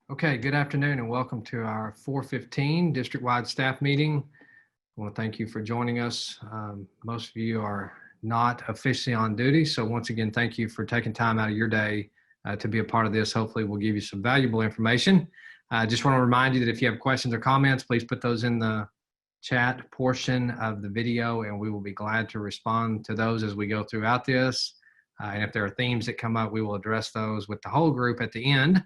Okay, good afternoon and welcome to our 4:15 district-wide staff meeting. I want to thank you for joining us. Most of you are not officially on duty, so once again, thank you for taking time out of your day to be a part of this. Hopefully, we'll give you some valuable information. I just want to remind you that if you have questions or comments, please put those in the chat portion of the video, and we will be glad to respond to those as we go throughout this. And if there are themes that come up, we will address those with the whole group at the end.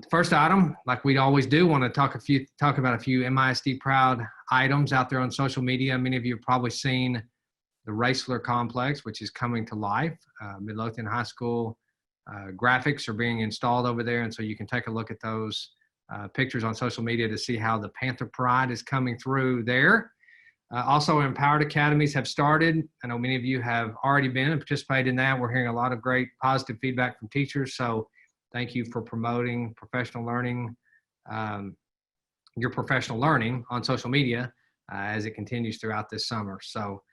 First item, like we always do, want to talk about a few MISD proud items out there on social media. Many of you have probably seen the Raceler Complex, which is coming to life. Midlothian High School graphics are being installed over there, and so you can take a look at those pictures on social media to see how the Panther Pride is coming through there. Also, Empowered Academies have started. I know many of you have already been and participated in that. We're hearing a lot of great positive feedback from teachers, so thank you for promoting professional learning, your professional learning on social media as it continues throughout this summer. So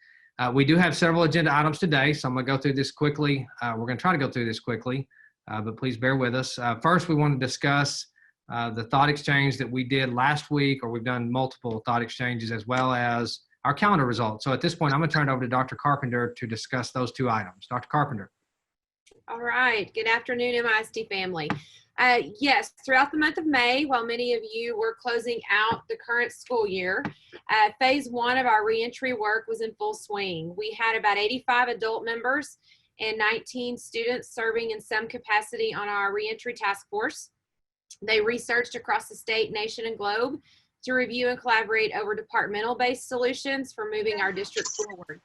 we do have several agenda items today, so I'm going to go through this quickly. We're going to try to go through this quickly, but please bear with us. First, we want to discuss the thought exchange that we did last week, or we've done multiple thought exchanges, as well as our calendar results. So at this point, I'm going to turn it over to Dr. Carpenter to discuss those two items. Dr. Carpenter. All right. Good afternoon, MISD family. Yes, throughout the month of May, while many of you were closing out the current school year, phase one of our reentry work was in full swing. We had about 85 adult members and 19 students serving in some capacity on our reentry task force. They researched across the state, nation, and globe to review and collaborate over departmental-based solutions for moving our district forward.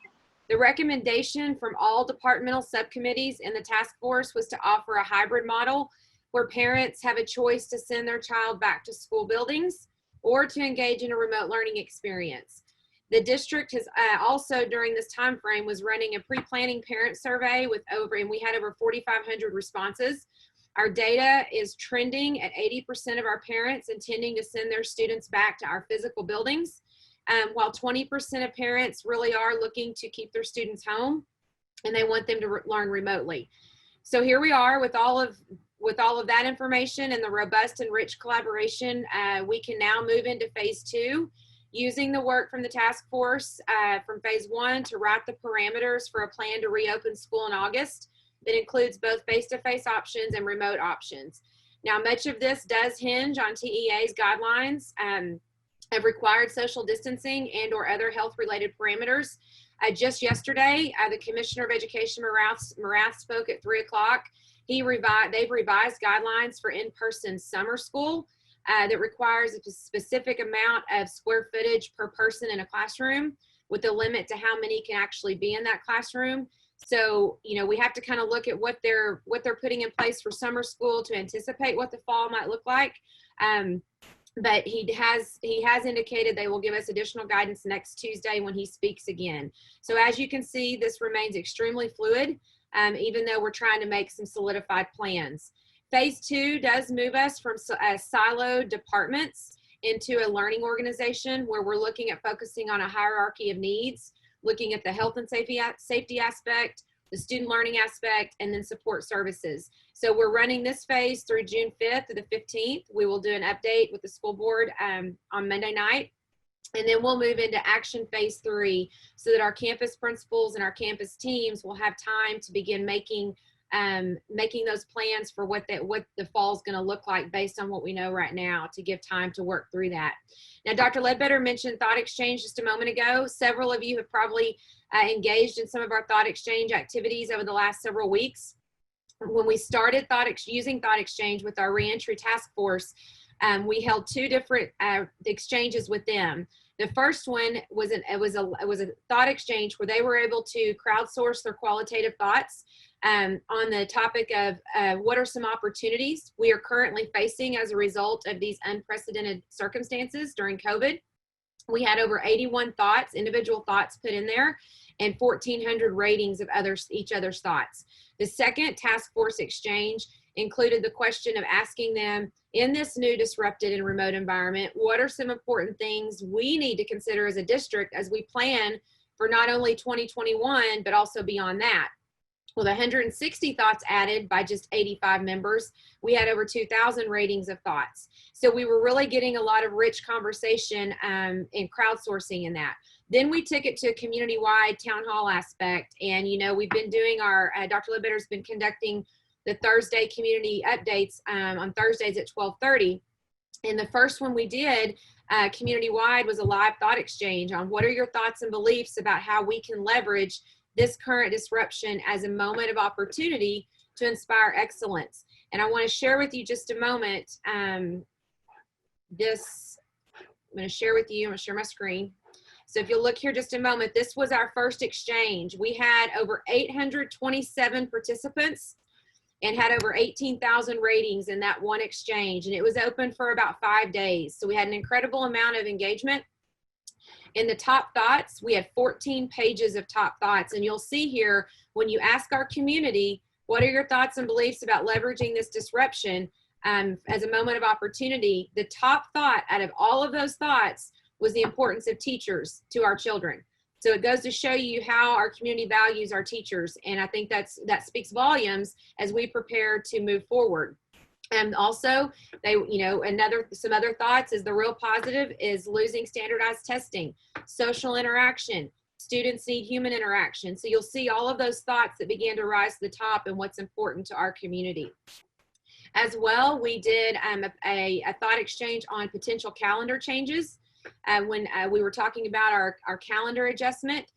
The recommendation from all departmental subcommittees in the task force was to offer a hybrid model where parents have a choice to send their child back to school buildings or to engage in a remote learning experience. The district has also, during this time frame, was running a pre-planning parent survey and we had over 4,500 responses. Our data is trending at 80% of our parents intending to send their students back to our physical buildings. While 20% of parents really are looking to keep their students home and they want them to learn remotely. So here we are with all of that information and the robust and rich collaboration. We can now move into phase two, using the work from the task force from phase one to write the parameters for a plan to reopen school in August that includes both face-to-face options and remote options. Now, much of this does hinge on TEA's guidelines of required social distancing and or other health-related parameters. Just yesterday, the Commissioner of Education, Morath, spoke at 3 o'clock. They've revised guidelines for in-person summer school that requires a specific amount of square footage per person in a classroom, with a limit to how many can actually be in that classroom. So, you know, we have to kind of look at what they're putting in place for summer school to anticipate what the fall might look like. But he has indicated they will give us additional guidance next Tuesday when he speaks again. So as you can see, this remains extremely fluid, even though we're trying to make some solidified plans. Phase two does move us from siloed departments into a learning organization where we're looking at focusing on a hierarchy of needs, looking at the health and safety aspect, the student learning aspect, and then support services. So we're running this phase through June 5th to the 15th. We will do an update with the school board on Monday night. And then we'll move into action phase three so that our campus principals and our campus teams will have time to begin making those plans for what the fall is going to look like based on what we know right now, to give time to work through that. Now, Dr. Ledbetter mentioned thought exchange just a moment ago. Several of you have probably engaged in some of our thought exchange activities over the last several weeks. When we started using thought exchange with our reentry task force, we held two different exchanges with them. The first one was a thought exchange where they were able to crowdsource their qualitative thoughts on the topic of what are some opportunities we are currently facing as a result of these unprecedented circumstances during COVID. We had over 81 thoughts, individual thoughts put in there, and 1,400 ratings of each other's thoughts. The second task force exchange included the question of asking them, in this new disrupted and remote environment, what are some important things we need to consider as a district as we plan for not only 2021, but also beyond that? Well, the 160 thoughts added by just 85 members, we had over 2,000 ratings of thoughts. So we were really getting a lot of rich conversation and crowdsourcing in that. Then we took it to a community-wide town hall aspect. And, you know, we've been doing our, Dr. Ledbetter's been conducting the Thursday community updates on Thursdays at 12:30. And the first one we did community-wide was a live thought exchange on what are your thoughts and beliefs about how we can leverage this current disruption as a moment of opportunity to inspire excellence. And I want to share with you just a moment. I'm going to share with you, I'm going to share my screen. So if you'll look here just a moment, this was our first exchange. We had over 827 participants and had over 18,000 ratings in that one exchange. And it was open for about 5 days. So we had an incredible amount of engagement. In the top thoughts, we had 14 pages of top thoughts. And you'll see here, when you ask our community, what are your thoughts and beliefs about leveraging this disruption as a moment of opportunity? The top thought out of all of those thoughts was the importance of teachers to our children. So it goes to show you how our community values our teachers. And I think that speaks volumes as we prepare to move forward. And also, some other thoughts is the real positive is losing standardized testing, social interaction, students need human interaction. So you'll see all of those thoughts that began to rise to the top and what's important to our community. As well, we did a thought exchange on potential calendar changes. When we were talking about our calendar adjustment,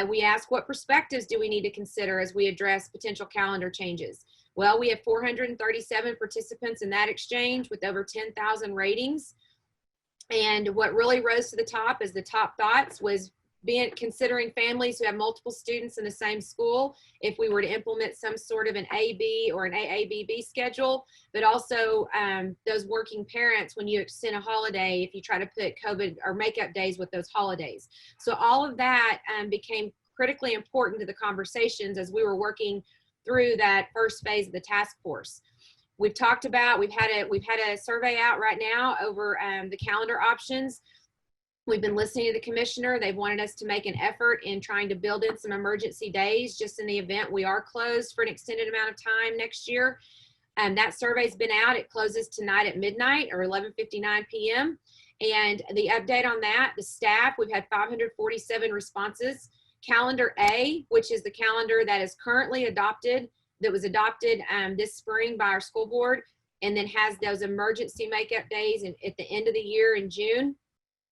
we asked what perspectives do we need to consider as we address potential calendar changes. Well, we have 437 participants in that exchange with over 10,000 ratings. And what really rose to the top as the top thoughts was considering families who have multiple students in the same school, if we were to implement some sort of an AB or an AABB schedule, but also those working parents, when you extend a holiday, if you try to put COVID or makeup days with those holidays. So all of that became critically important to the conversations as we were working through that first phase of the task force. We've talked about, we've had a survey out right now over the calendar options. We've been listening to the commissioner. They've wanted us to make an effort in trying to build in some emergency days just in the event we are closed for an extended amount of time next year. That survey's been out. It closes tonight at midnight or 11:59 p.m. And the update on that, the staff, we've had 547 responses. Calendar A, which is the calendar that is currently adopted, that was adopted this spring by our school board, and then has those emergency makeup days at the end of the year in June.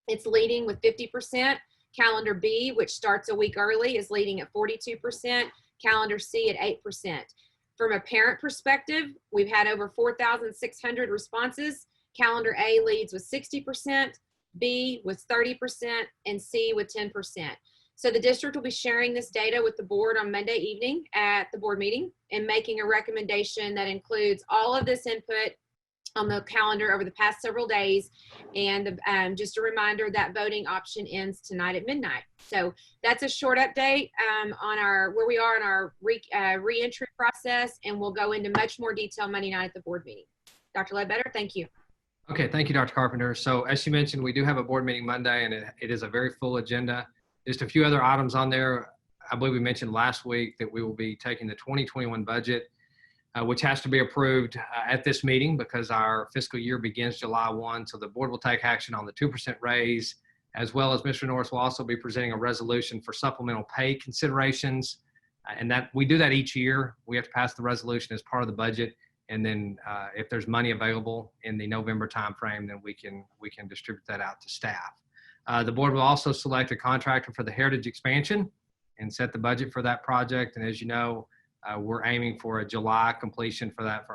It's leading with 50%. Calendar B, which starts a week early, is leading at 42%. Calendar C at 8%. From a parent perspective, we've had over 4,600 responses. Calendar A leads with 60%, B with 30%, and C with 10%. So the district will be sharing this data with the board on Monday evening at the board meeting and making a recommendation that includes all of this input on the calendar over the past several days. And just a reminder that voting option ends tonight at midnight. So that's a short update on where we are in our re-entry process, and we'll go into much more detail Monday night at the board meeting. Dr. Ledbetter, thank you. Okay, thank you, Dr. Carpenter. So as you mentioned, we do have a board meeting Monday, and it is a very full agenda. Just a few other items on there. I believe we mentioned last week that we will be taking the 2021 budget, which has to be approved at this meeting because our fiscal year begins July 1. So the board will take action on the 2% raise, as well as Mr. Norris will also be presenting a resolution for supplemental pay considerations. And that we do that each year. We have to pass the resolution as part of the budget. And then if there's money available in the November timeframe, then we can distribute that out to staff. The board will also select a contractor for the heritage expansion and set the budget for that project. And as you know, we're aiming for a July completion for that.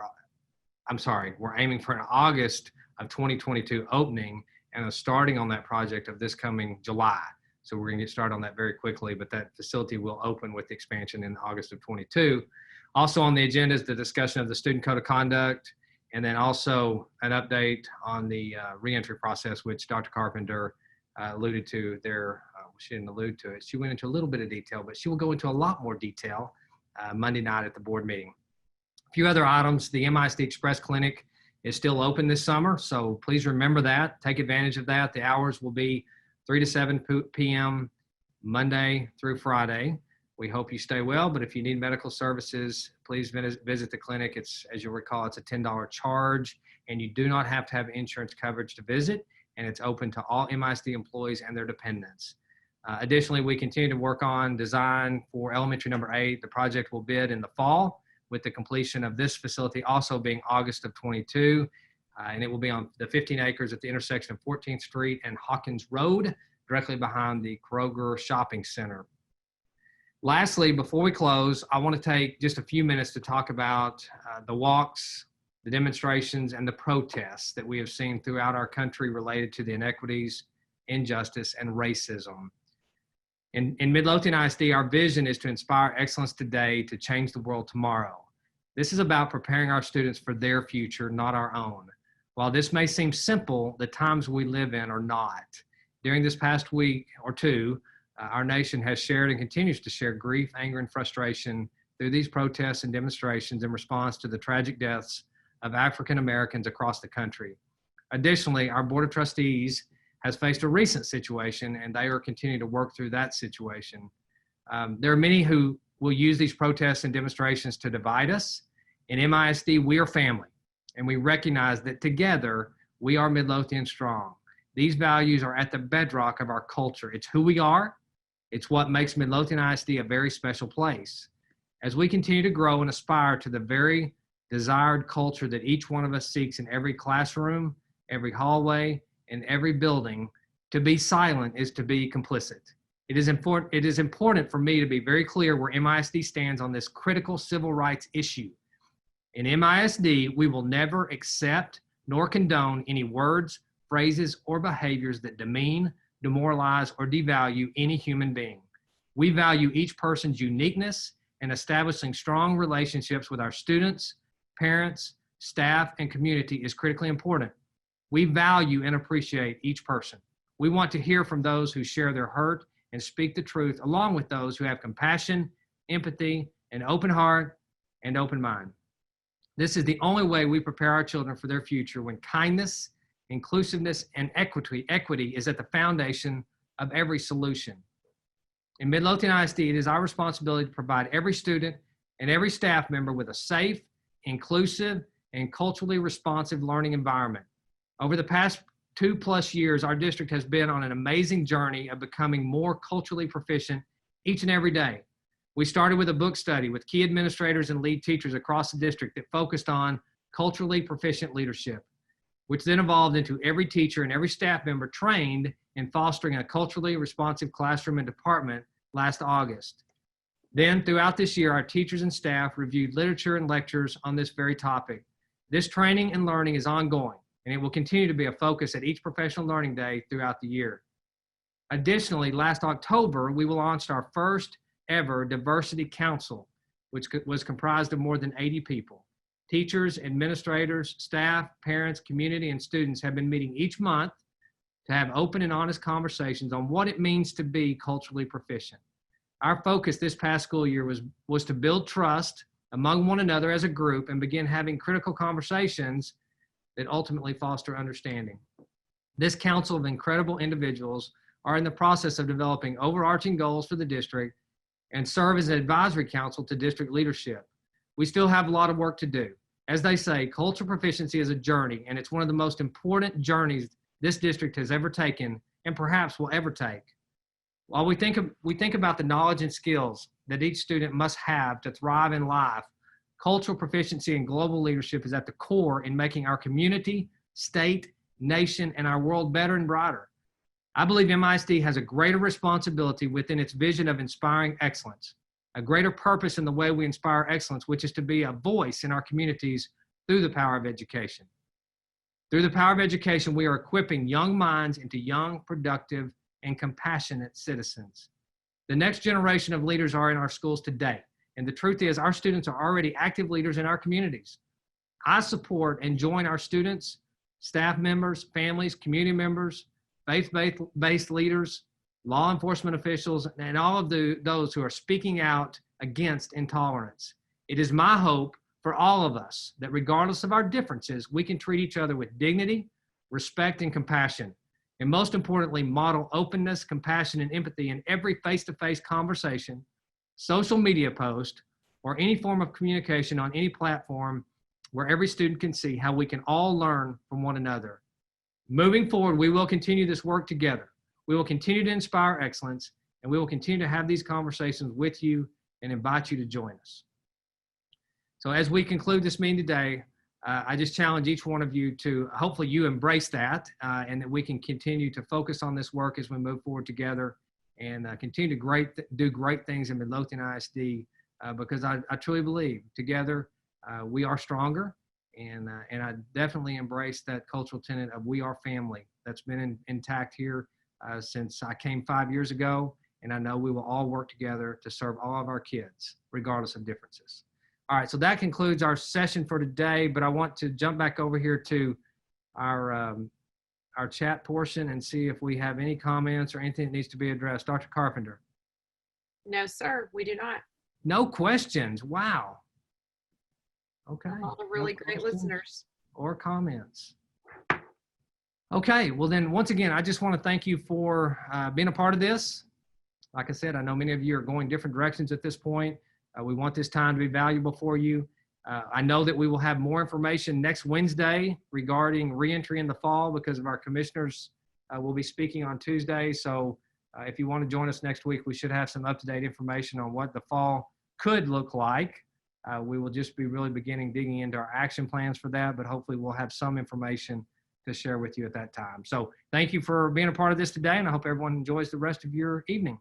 We're aiming for an August of 2022 opening and a starting on that project of this coming July. So we're gonna get started on that very quickly, but that facility will open with the expansion in August of 22. Also on the agenda is the discussion of the student code of conduct, and then also an update on the reentry process, which Dr. Carpenter alluded to there. She didn't allude to it. She went into a little bit of detail, but she will go into a lot more detail Monday night at the board meeting. A few other items. The MISD Express Clinic is still open this summer, so please remember that. Take advantage of that. The hours will be 3 to 7 p.m. Monday through Friday, We hope you stay well, but if you need medical services, please visit the clinic. It's, as you'll recall, it's a $10 charge, and you do not have to have insurance coverage to visit, and it's open to all MISD employees and their dependents. Additionally, we continue to work on design for elementary number 8. The project will bid in the fall, with the completion of this facility also being August of 22. And it will be on the 15 acres at the intersection of 14th Street and Hawkins Road, directly behind the Kroger Shopping Center. Lastly, before we close, I want to take just a few minutes to talk about the walks, the demonstrations, and the protests that we have seen throughout our country related to the inequities, injustice, and racism. In Midlothian ISD, our vision is to inspire excellence today to change the world tomorrow. This is about preparing our students for their future, not our own. While this may seem simple, the times we live in are not. During this past week or two, our nation has shared and continues to share grief, anger, and frustration through these protests and demonstrations in response to the tragic deaths of African Americans across the country. Additionally, our Board of Trustees has faced a recent situation, and they are continuing to work through that situation. There are many who will use these protests and demonstrations to divide us. In MISD, we are family, and we recognize that together we are Midlothian strong. These values are at the bedrock of our culture. It's who we are. It's what makes Midlothian ISD a very special place. As we continue to grow and aspire to the very desired culture that each one of us seeks in every classroom, every hallway, in every building, to be silent is to be complicit. It is important for me to be very clear where MISD stands on this critical civil rights issue. In MISD, we will never accept nor condone any words, phrases, or behaviors that demean, demoralize, or devalue any human being. We value each person's uniqueness, and establishing strong relationships with our students, parents, staff, and community is critically important. We value and appreciate each person. We want to hear from those who share their hurt and speak the truth, along with those who have compassion, empathy, an open heart, and open mind. This is the only way we prepare our children for their future, when kindness, inclusiveness, and equity is at the foundation of every solution. In Midlothian ISD, it is our responsibility to provide every student and every staff member with a safe, inclusive, and culturally responsive learning environment. Over the past 2+ years, our district has been on an amazing journey of becoming more culturally proficient each and every day. We started with a book study with key administrators and lead teachers across the district that focused on culturally proficient leadership, which then evolved into every teacher and every staff member trained in fostering a culturally responsive classroom and department last August. Then throughout this year, our teachers and staff reviewed literature and lectures on this very topic. This training and learning is ongoing, and it will continue to be a focus at each professional learning day throughout the year. Additionally, last October, we launched our first ever Diversity Council, which was comprised of more than 80 people. Teachers, administrators, staff, parents, community, and students have been meeting each month to have open and honest conversations on what it means to be culturally proficient. Our focus this past school year was to build trust among one another as a group and begin having critical conversations that ultimately foster understanding. This council of incredible individuals are in the process of developing overarching goals for the district and serve as an advisory council to district leadership. We still have a lot of work to do. As they say, cultural proficiency is a journey, and it's one of the most important journeys this district has ever taken and perhaps will ever take. While we think about the knowledge and skills that each student must have to thrive in life, cultural proficiency and global leadership is at the core in making our community, state, nation, and our world better and brighter. I believe MISD has a greater responsibility within its vision of inspiring excellence, a greater purpose in the way we inspire excellence, which is to be a voice in our communities through the power of education. Through the power of education, we are equipping young minds into young, productive, and compassionate citizens. The next generation of leaders are in our schools today, and the truth is our students are already active leaders in our communities. I support and join our students, staff members, families, community members, faith-based leaders, law enforcement officials, and all of those who are speaking out against intolerance. It is my hope for all of us that regardless of our differences, we can treat each other with dignity, respect, and compassion. And most importantly, model openness, compassion, and empathy in every face-to-face conversation social media post, or any form of communication on any platform where every student can see how we can all learn from one another. Moving forward, we will continue this work together. We will continue to inspire excellence, and we will continue to have these conversations with you and invite you to join us. So as we conclude this meeting today, I just challenge each one of you to, hopefully you embrace that, and that we can continue to focus on this work as we move forward together and continue to do great things in Midlothian ISD, because I truly believe together we are stronger, and I definitely embrace that cultural tenet of we are family that's been intact here since I came 5 years ago, and I know we will all work together to serve all of our kids, regardless of differences. All right, so that concludes our session for today, but I want to jump back over here to our chat portion and see if we have any comments or anything that needs to be addressed. Dr. Carpenter? No, sir, we do not. No questions. Wow. Okay. All the really great listeners. Or comments. Okay, well then, once again, I just want to thank you for being a part of this. Like I said, I know many of you are going different directions at this point. We want this time to be valuable for you. I know that we will have more information next Wednesday regarding reentry in the fall because of our commissioners will be speaking on Tuesday. So if you want to join us next week, we should have some up-to-date information on what the fall could look like. We will just be really digging into our action plans for that, but hopefully we'll have some information to share with you at that time. So thank you for being a part of this today, and I hope everyone enjoys the rest of your evening.